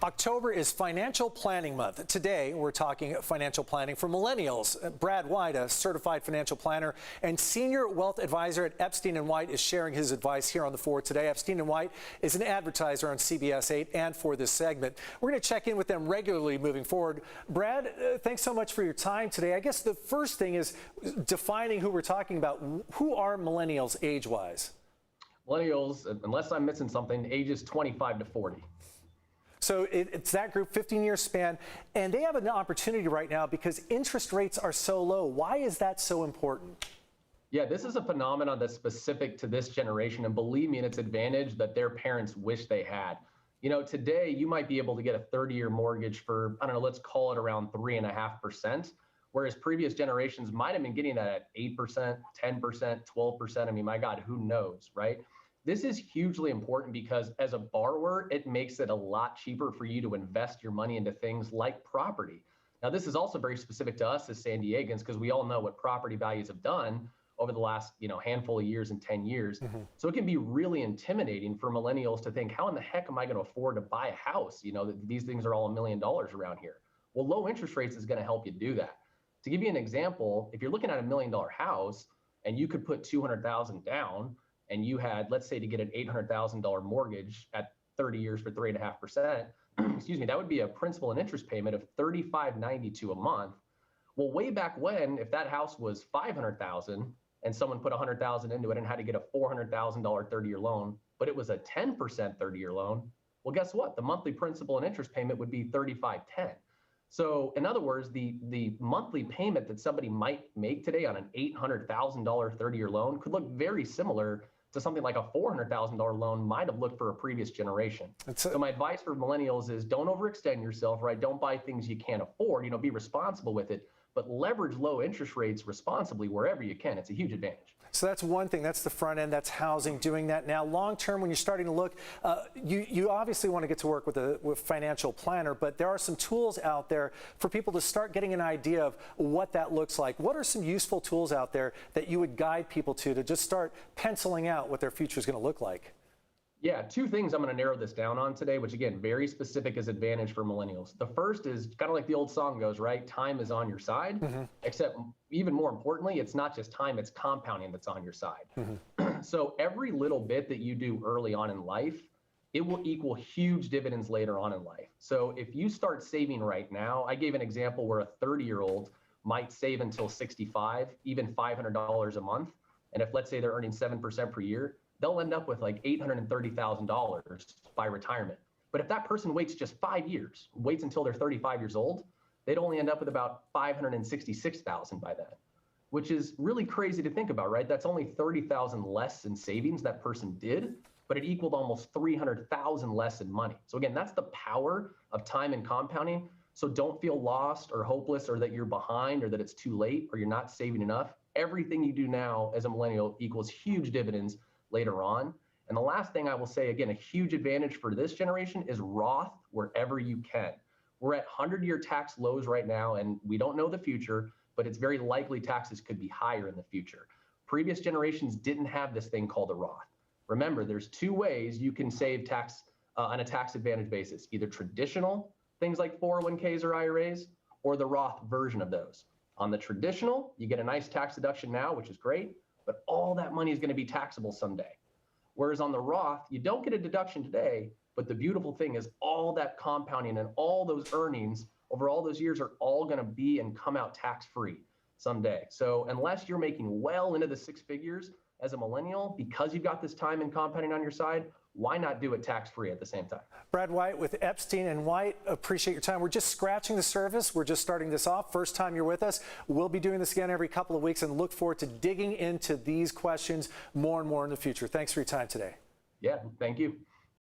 October is Financial Planning Month. Today, we're talking financial planning for millennials. Brad White, a certified financial planner and senior wealth advisor at Epstein & White, is sharing his advice here on The Four today. Epstein & White is an advertiser on CBS 8 and for this segment. We're going to check in with them regularly moving forward. Brad, thanks so much for your time today. I guess the first thing is defining who we're talking about. Who are millennials age-wise? Millennials, unless I'm missing something, ages 25 to 40. So it's that group, 15-year span, and they have an opportunity right now because interest rates are so low. Why is that so important? Yeah, this is a phenomenon that's specific to this generation, and believe me, in its advantage that their parents wish they had. You know, today you might be able to get a 30-year mortgage for, I don't know, let's call it around 3.5%, whereas previous generations might have been getting that at 8%, 10%, 12%. I mean, my God, who knows, right? This is hugely important because as a borrower, it makes it a lot cheaper for you to invest your money into things like property. Now, this is also very specific to us as San Diegans because we all know what property values have done over the last, handful of years and 10 years. So it can be really intimidating for millennials to think, how in the heck am I going to afford to buy a house? These things are all $1 million around here. Well, low interest rates is going to help you do that. To give you an example, if you're looking at $1 million house and you could put $200,000 down, and you had, let's say, to get an $800,000 mortgage at 30 years for 3.5%, excuse me, that would be a principal and interest payment of $35.92 a month. Well, way back when, if that house was $500,000 and someone put $100,000 into it and had to get a $400,000 30-year loan, but it was a 10% 30-year loan, well, guess what? The monthly principal and interest payment would be $35.10. So in other words, the monthly payment that somebody might make today on an $800,000 30-year loan could look very similar to something like a $400,000 loan might have looked for a previous generation. So my advice for millennials is don't overextend yourself, right? Don't buy things you can't afford, be responsible with it, but leverage low interest rates responsibly wherever you can. It's a huge advantage. So that's one thing. That's the front end. That's housing, doing that now. Long term, when you're starting to look, you obviously want to get to work with a financial planner, but there are some tools out there for people to start getting an idea of what that looks like. What are some useful tools out there that you would guide people to just start penciling out what their future is going to look like? Yeah, two things I'm going to narrow this down on today, which again, very specific as advantage for millennials. The first is kind of like the old song goes, right? Time is on your side, except even more importantly, it's not just time, it's compounding that's on your side. So every little bit that you do early on in life, it will equal huge dividends later on in life. So if you start saving right now, I gave an example where a 30-year-old might save until 65, even $500 a month. And if let's say they're earning 7% per year, they'll end up with like $830,000 by retirement. But if that person waits just 5 years, waits until they're 35 years old, they'd only end up with about $566,000 by then, which is really crazy to think about, right? That's only $30,000 less in savings that person did, but it equaled almost $300,000 less in money. So again, that's the power of time and compounding. So don't feel lost or hopeless or that you're behind or that it's too late or you're not saving enough. Everything you do now as a millennial equals huge dividends later on. And the last thing I will say, again, a huge advantage for this generation is Roth wherever you can. We're at 100-year tax lows right now, and we don't know the future, but it's very likely taxes could be higher in the future. Previous generations didn't have this thing called a Roth. Remember, there's two ways you can save tax on a tax advantage basis, either traditional things like 401ks or IRAs, or the Roth version of those. On the traditional, you get a nice tax deduction now, which is great, but all that money is going to be taxable someday. Whereas on the Roth, you don't get a deduction today, but the beautiful thing is all that compounding and all those earnings over all those years are all going to be and come out tax-free someday. So unless you're making well into the six figures as a millennial, because you've got this time and compounding on your side, why not do it tax-free at the same time? Brad White with Epstein & White, appreciate your time. We're just scratching the surface. We're just starting this off. First time you're with us. We'll be doing this again every couple of weeks and look forward to digging into these questions more and more in the future. Thanks for your time today. Yeah, thank you.